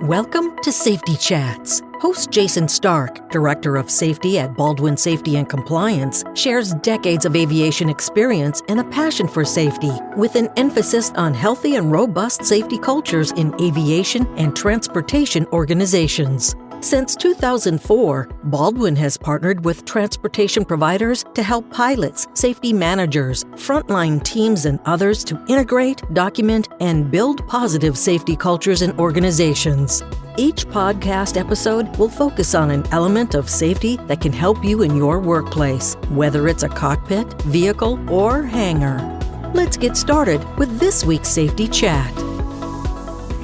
Welcome to Safety Chats. Host Jason Stark, Director of Safety at Baldwin Safety and Compliance, shares decades of aviation experience and a passion for safety, with an emphasis on healthy and robust safety cultures in aviation and transportation organizations. Since 2004, Baldwin has partnered with transportation providers to help pilots, safety managers, frontline teams, and others to integrate, document, and build positive safety cultures in organizations. Each podcast episode will focus on an element of safety that can help you in your workplace, whether it's a cockpit, vehicle, or hangar. Let's get started with this week's Safety Chat.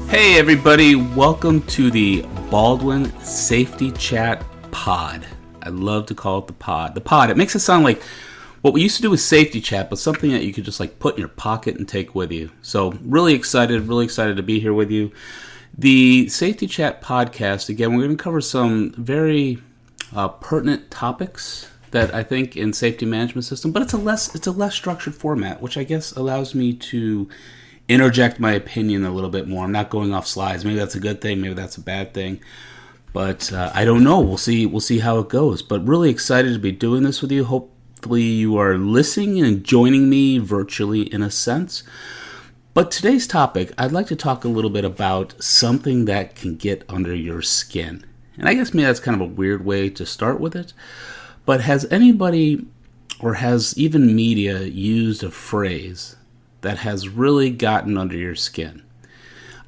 Hey everybody, welcome to the Baldwin Safety Chat Pod. I love to call it the pod. The pod, it makes it sound like what we used to do with Safety Chat, but something that you could just like put in your pocket and take with you. So really excited to be here with you. The Safety Chat Podcast, again, we're going to cover some very pertinent topics that I think in safety management system, but it's a less structured format, which I guess allows me to interject my opinion a little bit more. I'm not going off slides. Maybe that's a good thing. Maybe that's a bad thing. But I don't know. We'll see how it goes. But really excited to be doing this with you. Hopefully you are listening and joining me virtually in a sense. But today's topic, I'd like to talk a little bit about something that can get under your skin. And I guess maybe that's kind of a weird way to start with it. But has anybody or has even media used a phrase that has really gotten under your skin?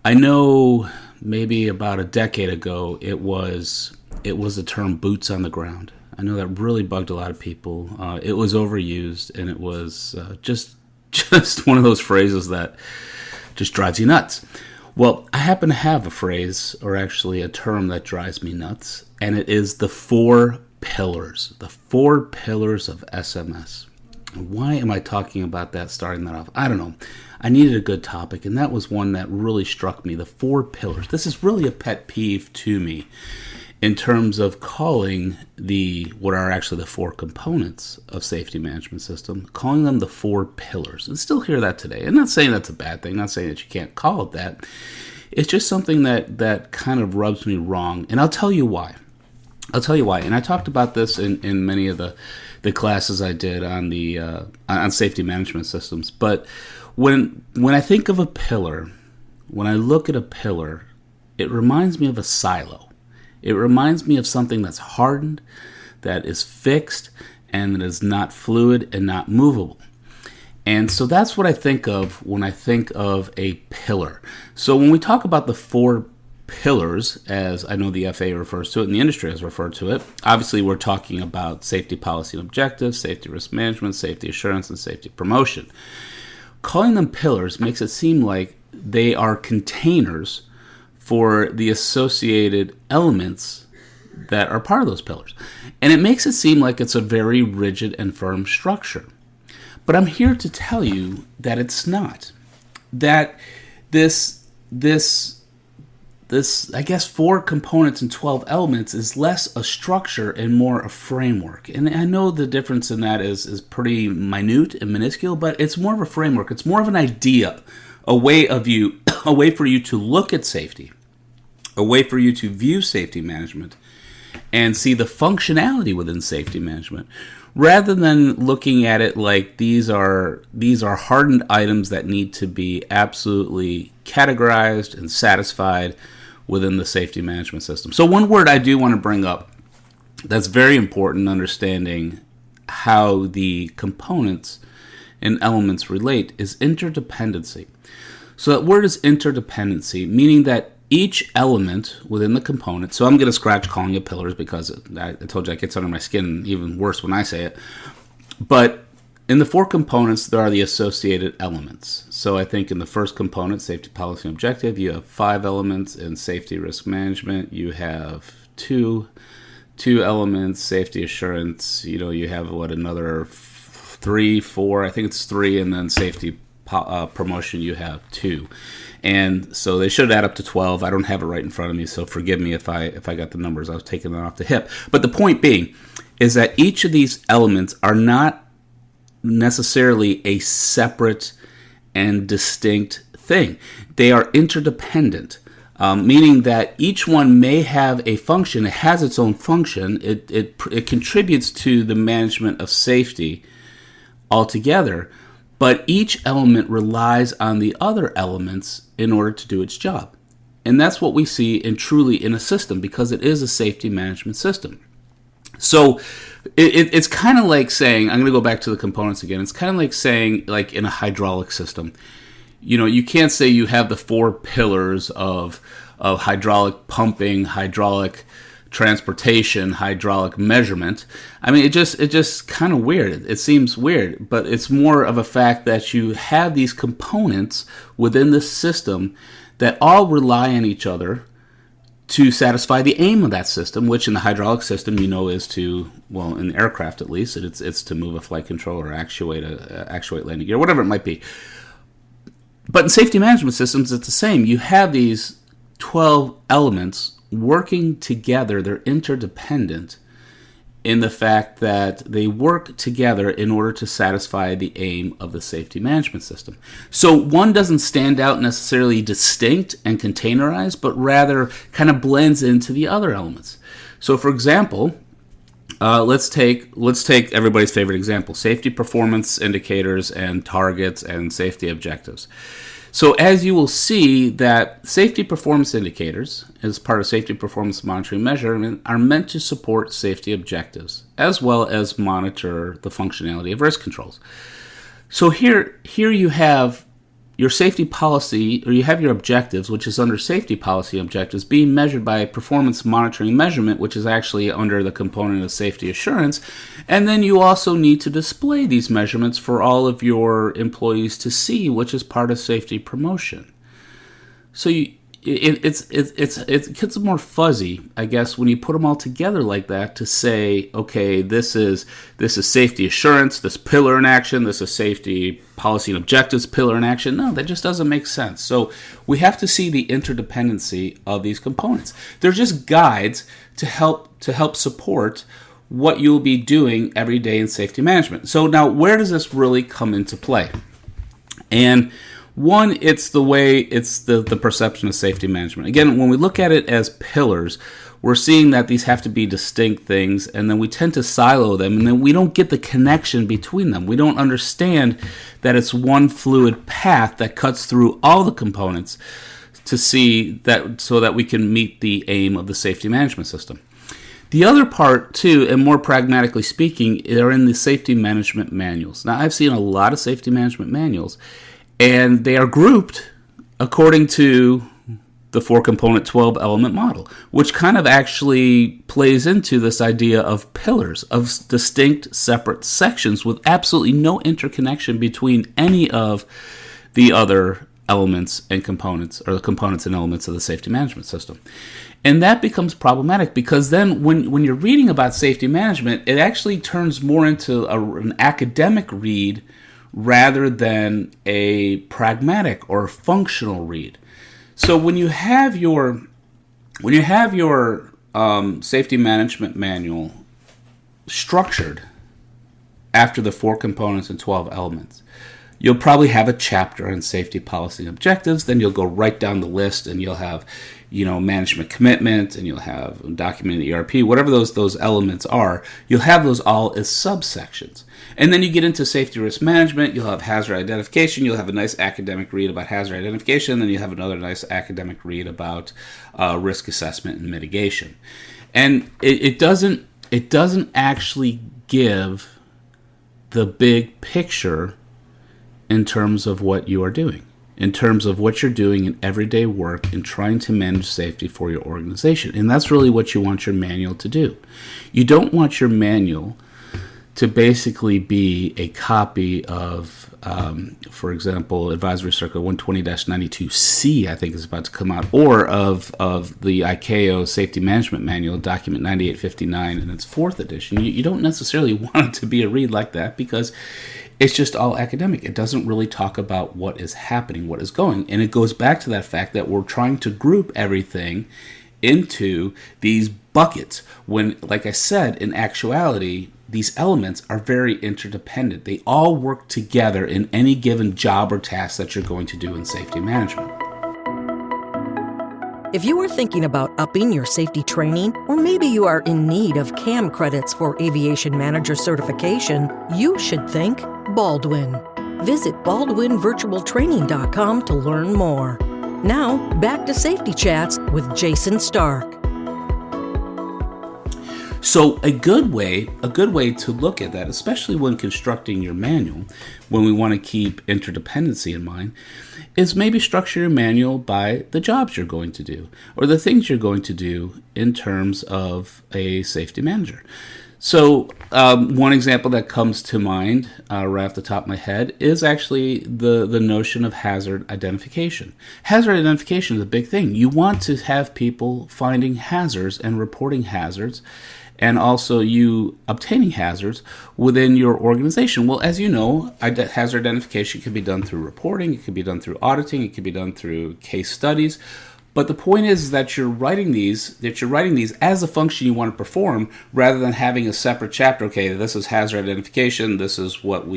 I know maybe about a decade ago it was the term boots on the ground. I know that really bugged a lot of people. It was overused, and it was just one of those phrases that just drives you nuts. Well, I happen to have a phrase, or actually a term that drives me nuts, and it is the 4 pillars. The 4 pillars of SMS. Why am I talking about that, starting that off? I don't know. I needed a good topic, and that was one that really struck me, the 4 pillars. This is really a pet peeve to me in terms of calling what are actually the 4 components of safety management system, calling them the 4 pillars. And still hear that today. I'm not saying that's a bad thing, not saying that you can't call it that. It's just something that kind of rubs me wrong, and I'll tell you why. And I talked about this in many of the classes I did on the on safety management systems. But when I think of a pillar, when I look at a pillar, it reminds me of a silo. It reminds me of something that's hardened, that is fixed, and that is not fluid and not movable. And so that's what I think of when I think of a pillar. So when we talk about the 4 pillars, as I know the FAA refers to it and the industry has referred to it, obviously we're talking about safety policy and objectives, safety risk management, safety assurance, and safety promotion. Calling them pillars makes it seem like they are containers for the associated elements that are part of those pillars. And it makes it seem like it's a very rigid and firm structure. But I'm here to tell you that it's not. That this I guess 4 components and 12 elements is less a structure and more a framework. And I know the difference in that is pretty minute and minuscule, but it's more of a framework. It's more of an idea, a way for you to look at safety, a way for you to view safety management and see the functionality within safety management, rather than looking at it like these are hardened items that need to be absolutely categorized and satisfied within the safety management system. So one word I do want to bring up that's very important in understanding how the components and elements relate is interdependency. So that word is interdependency, meaning that each element within the component, so I'm going to scratch calling it pillars because I told you it gets under my skin, even worse when I say it, but in the 4 components, there are the associated elements. So I think in the first component, safety policy and objective, you have 5 elements. In safety risk management, you have two elements. Safety assurance, you have another 3, 4, I think it's 3, and then safety promotion, you have 2. And so they should add up to 12. I don't have it right in front of me, so forgive me if I got the numbers. I was taking it off the hip. But the point being is that each of these elements are not necessarily a separate and distinct thing. They are interdependent meaning that each one may have a function. It has its own function. It contributes to the management of safety altogether, but each element relies on the other elements in order to do its job. And that's what we see in a system, because it is a safety management system. So it's kind of like saying, I'm going to go back to the components again. It's kind of like saying, like in a hydraulic system, you can't say you have the four pillars of hydraulic pumping, hydraulic transportation, hydraulic measurement. I mean, it just kind of weird. It seems weird, but it's more of a fact that you have these components within the system that all rely on each other to satisfy the aim of that system, which in the hydraulic system, is to, well, in the aircraft at least, it's to move a flight control or actuate landing gear, whatever it might be. But in safety management systems, it's the same. You have these 12 elements working together. They're interdependent in the fact that they work together in order to satisfy the aim of the safety management system. So one doesn't stand out necessarily distinct and containerized, but rather kind of blends into the other elements. So for example, let's take everybody's favorite example: safety performance indicators and targets and safety objectives. So as you will see, that safety performance indicators, as part of safety performance monitoring measurement, are meant to support safety objectives as well as monitor the functionality of risk controls. So here you have your safety policy, or you have your objectives, which is under safety policy objectives, being measured by performance monitoring measurement, which is actually under the component of safety assurance. And then you also need to display these measurements for all of your employees to see, which is part of safety promotion. So it gets more fuzzy, I guess, when you put them all together like that to say, okay, this is safety assurance, this pillar in action, this is safety policy and objectives pillar in action. No, that just doesn't make sense. So we have to see the interdependency of these components. They're just guides to help support what you'll be doing every day in safety management. So now, where does this really come into play? And one, it's the perception of safety management. Again, when we look at it as pillars, we're seeing that these have to be distinct things, and then we tend to silo them, and then we don't get the connection between them. We don't understand that it's one fluid path that cuts through all the components to see that, so that we can meet the aim of the safety management system. The other part, too, and more pragmatically speaking, are in the safety management manuals. Now, I've seen a lot of safety management manuals, and they are grouped according to the 4-component 12-element model, which kind of actually plays into this idea of pillars, of distinct separate sections with absolutely no interconnection between any of the other elements and components, or the components and elements of the safety management system. And that becomes problematic, because then when you're reading about safety management, it actually turns more into an academic read rather than a pragmatic or functional read. So when you have your safety management manual structured after the 4 components and 12 elements, you'll probably have a chapter on safety policy and objectives. Then you'll go right down the list, and you'll have, management commitment, and you'll have documented ERP, whatever those elements are. You'll have those all as subsections. And then you get into safety risk management. You'll have hazard identification. You'll have a nice academic read about hazard identification. And then you have another nice academic read about risk assessment and mitigation. And it doesn't actually give the big picture in terms of what you are doing, in terms of what you're doing in everyday work in trying to manage safety for your organization. And that's really what you want your manual to do. You don't want your manual to basically be a copy of, for example, Advisory Circular 120-92C, I think is about to come out, or of the ICAO Safety Management Manual, document 9859 in its 4th edition. You don't necessarily want it to be a read like that, because it's just all academic. It doesn't really talk about what is happening, what is going. And it goes back to that fact that we're trying to group everything into these buckets when, like I said, in actuality, these elements are very interdependent. They all work together in any given job or task that you're going to do in safety management. If you are thinking about upping your safety training, or maybe you are in need of CAM credits for Aviation Manager certification, you should think Baldwin. Visit baldwinvirtualtraining.com to learn more. Now, back to Safety Chats with Jason Stark. So a good way to look at that, especially when constructing your manual, when we want to keep interdependency in mind, is maybe structure your manual by the jobs you're going to do or the things you're going to do in terms of a safety manager. So one example that comes to mind right off the top of my head is actually the notion of hazard identification. Hazard identification is a big thing. You want to have people finding hazards and reporting hazards, and also you obtaining hazards within your organization. Well, as you know, hazard identification can be done through reporting, it can be done through auditing, it can be done through case studies. But the point is that you're writing these as a function you want to perform, rather than having a separate chapter. Okay, this is hazard identification. This is what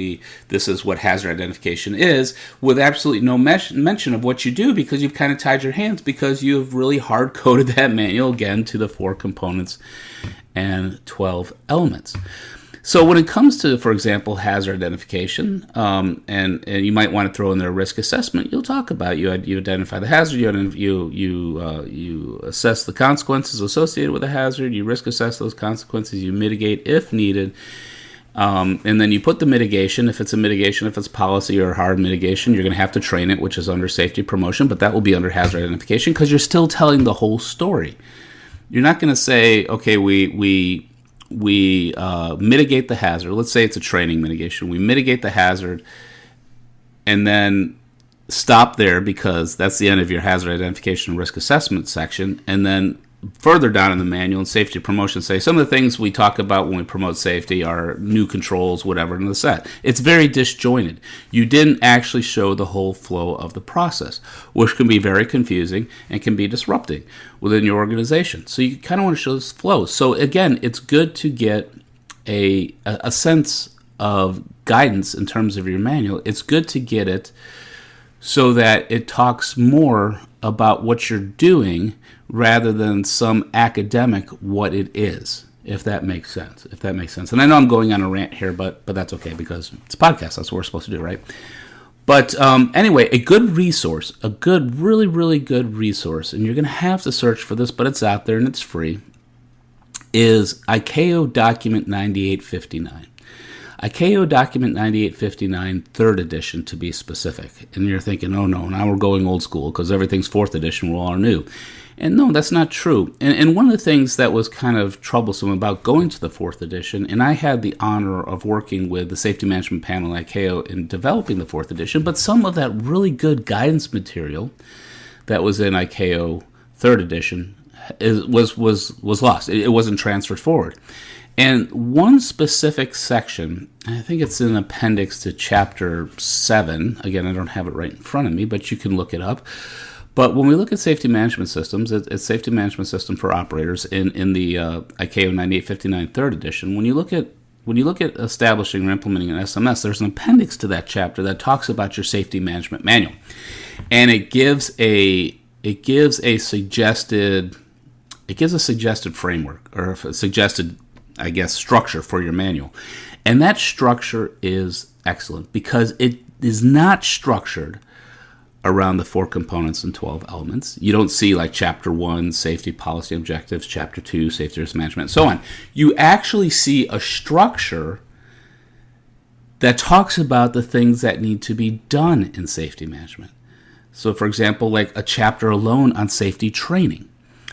hazard identification is, with absolutely no mention of what you do, because you've kind of tied your hands, because you have really hard coded that manual again to the 4 components and 12 elements. So when it comes to, for example, hazard identification, and you might want to throw in there risk assessment, you'll talk about you identify the hazard, you assess the consequences associated with the hazard, you risk assess those consequences, you mitigate if needed, and then you put the mitigation, if it's policy or hard mitigation, you're going to have to train it, which is under safety promotion, but that will be under hazard identification, because you're still telling the whole story. You're not going to say, okay, we mitigate the hazard. Let's say it's a training mitigation. We mitigate the hazard and then stop there, because that's the end of your hazard identification and risk assessment section. And then further down in the manual and safety promotion, say some of the things we talk about when we promote safety are new controls, whatever, in the set. It's very disjointed. You didn't actually show the whole flow of the process, which can be very confusing and can be disrupting within your organization. So you kind of want to show this flow. So again, it's good to get a sense of guidance in terms of your manual. It's good to get it so that it talks more about what you're doing rather than some academic what it is, if that makes sense. And I know I'm going on a rant here, but that's okay, because it's a podcast. That's what we're supposed to do, right? But anyway, a good resource, really, really good resource, and you're going to have to search for this, but it's out there and it's free, is ICAO Document 9859. ICAO Document 9859, 3rd edition to be specific. And you're thinking, oh no, now we're going old school because everything's 4th edition, we're all new. And no, that's not true. And one of the things that was kind of troublesome about going to the 4th edition, and I had the honor of working with the Safety Management Panel at ICAO in developing the 4th edition, but some of that really good guidance material that was in ICAO 3rd edition was lost. It wasn't transferred forward. And one specific section, I think it's an appendix to Chapter 7. Again, I don't have it right in front of me, but you can look it up. But when we look at safety management systems, it's safety management system for operators in the ICAO 9859 3rd edition. When you look at establishing or implementing an SMS, there's an appendix to that chapter that talks about your safety management manual, and it gives a suggested framework, or a suggested, I guess, structure for your manual. And that structure is excellent because it is not structured around the 4 components and 12 elements. You don't see like Chapter 1, safety policy objectives, Chapter 2, safety risk management, and so on. You actually see a structure that talks about the things that need to be done in safety management. So, for example, like a chapter alone on safety training,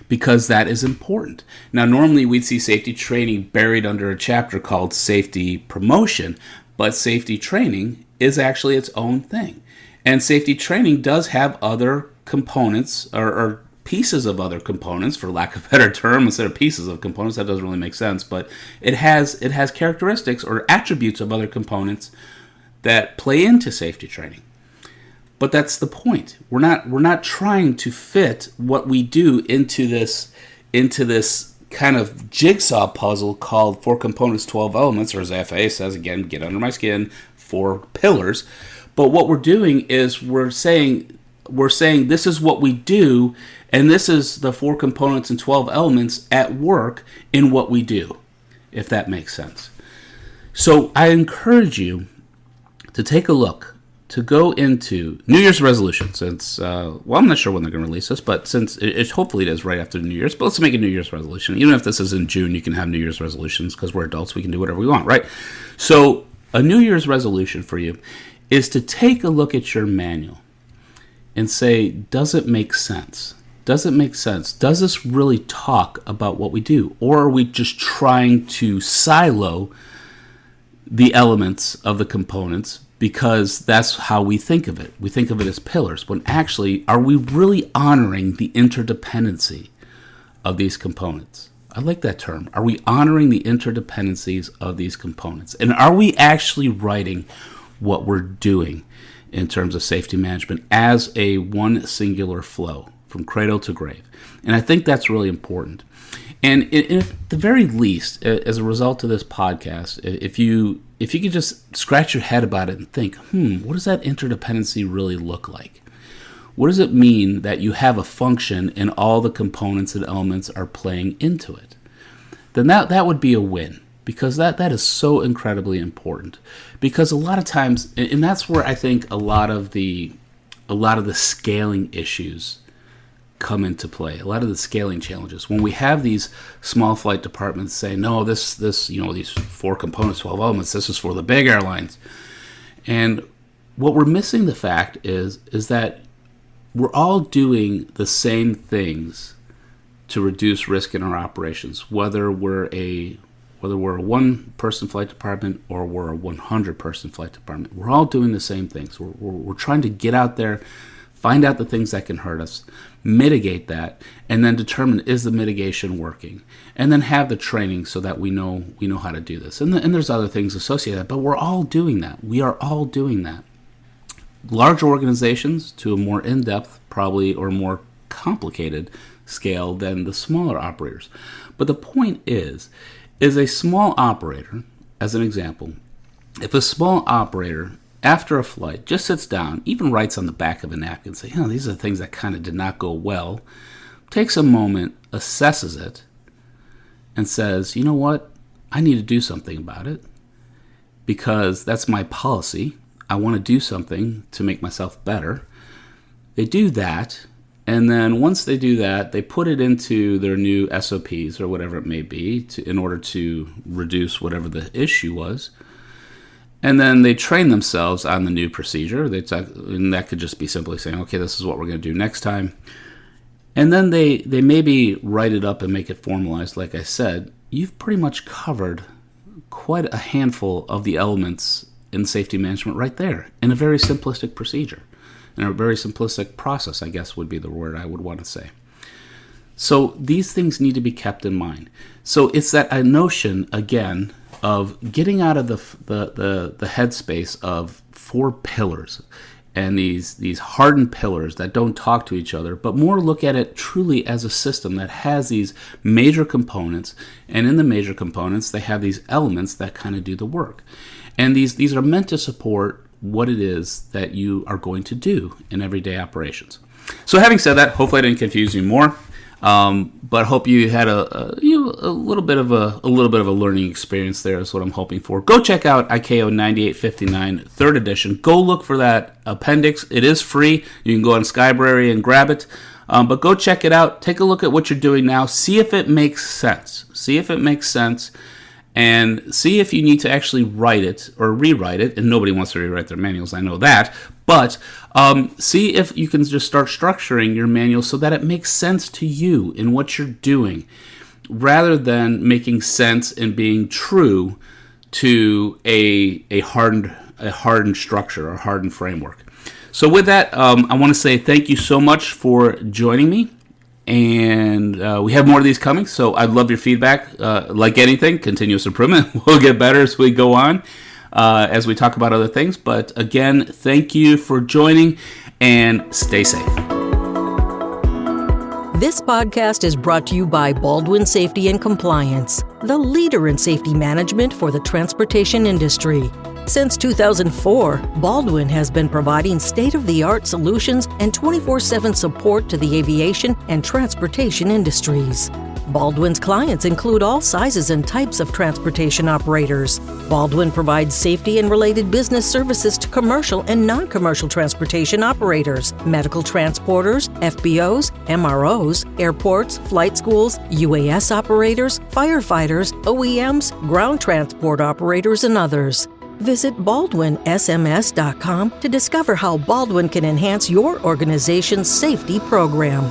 because that is important. Now, normally we'd see safety training buried under a chapter called safety promotion, but safety training is actually its own thing. And safety training does have other components, or pieces of other components, for lack of a better term, instead of pieces of components. That doesn't really make sense, but it has characteristics or attributes of other components that play into safety training. But that's the point. We're not trying to fit what we do into this kind of jigsaw puzzle called 4 components, 12 elements, or as FAA says, again, get under my skin, 4 pillars. But what we're doing is we're saying this is what we do, And this is the 4 components and 12 elements at work in what we do, if that makes sense. So I encourage you to take a look, to go into New Year's resolutions. Since, I'm not sure when they're going to release this, but since hopefully it is right after New Year's, but let's make a New Year's resolution. Even if this is in June, you can have New Year's resolutions because we're adults, we can do whatever we want, right? So a New Year's resolution for you is to take a look at your manual and say, does it make sense? Does it make sense? Does this really talk about what we do? Or are we just trying to silo the elements of the components because that's how we think of it? We think of it as pillars, when actually, are we really honoring the interdependency of these components? I like that term. Are we honoring the interdependencies of these components? And are we actually writing what we're doing in terms of safety management as a one singular flow from cradle to grave? And I think that's really important. And at the very least, as a result of this podcast, if you could just scratch your head about it and think, what does that interdependency really look like? What does it mean that you have a function and all the components and elements are playing into it? Then that would be a win, because that is so incredibly important. Because a lot of times, and that's where I think a lot of the scaling issues come into play. A lot of the scaling challenges, when we have these small flight departments say, no, this these 4 components, 12 elements, this is for the big airlines. And what we're missing the fact is that we're all doing the same things to reduce risk in our operations, whether we're a 1-person flight department or we're a 100-person flight department. We're all doing the same things. We're trying to get out there, find out the things that can hurt us, mitigate that, and then determine, is the mitigation working? And then have the training so that we know how to do this. And there's other things associated, but we're all doing that. We are all doing that. Large organizations to a more in-depth, probably, or more complicated scale than the smaller operators. But the point is a small operator, as an example, if a small operator after a flight just sits down, even writes on the back of a napkin, say, these are the things that kind of did not go well, takes a moment, assesses it, and says, you know what, I need to do something about it because that's my policy. I want to do something to make myself better. They do that, and then once they do that, they put it into their new SOPs or whatever it may be in order to reduce whatever the issue was. And then they train themselves on the new procedure. And that could just be simply saying, okay, this is what we're going to do next time. And then they maybe write it up and make it formalized. Like I said, you've pretty much covered quite a handful of the elements in safety management right there in a very simplistic procedure. In a very simplistic process, I guess would be the word I would want to say. So these things need to be kept in mind. So it's that notion, again, of getting out of the headspace of 4 pillars and these hardened pillars that don't talk to each other, but more look at it truly as a system that has these major components, and in the major components they have these elements that kind of do the work. And these are meant to support what it is that you are going to do in everyday operations. So having said that, hopefully I didn't confuse you more. But hope you had a little bit of a learning experience there is what I'm hoping for. Go check out ICAO 9859 3rd edition. Go look for that appendix. It is free. You can go on Skybrary and grab it. But go check it out. Take a look at what you're doing now. See if it makes sense. And see if you need to actually write it or rewrite it. And nobody wants to rewrite their manuals, I know that. But see if you can just start structuring your manual so that it makes sense to you in what you're doing, rather than making sense and being true to a hardened structure or hardened framework. So with that, I want to say thank you so much for joining me. And we have more of these coming, so I'd love your feedback. Like anything, continuous improvement. We'll get better as we go on, as we talk about other things. But again, thank you for joining, and stay safe. This podcast is brought to you by Baldwin Safety and Compliance, the leader in safety management for the transportation industry. Since 2004, Baldwin has been providing state-of-the-art solutions and 24/7 support to the aviation and transportation industries. Baldwin's clients include all sizes and types of transportation operators. Baldwin provides safety and related business services to commercial and non-commercial transportation operators, medical transporters, FBOs, MROs, airports, flight schools, UAS operators, firefighters, OEMs, ground transport operators, and others. Visit baldwinsms.com to discover how Baldwin can enhance your organization's safety program.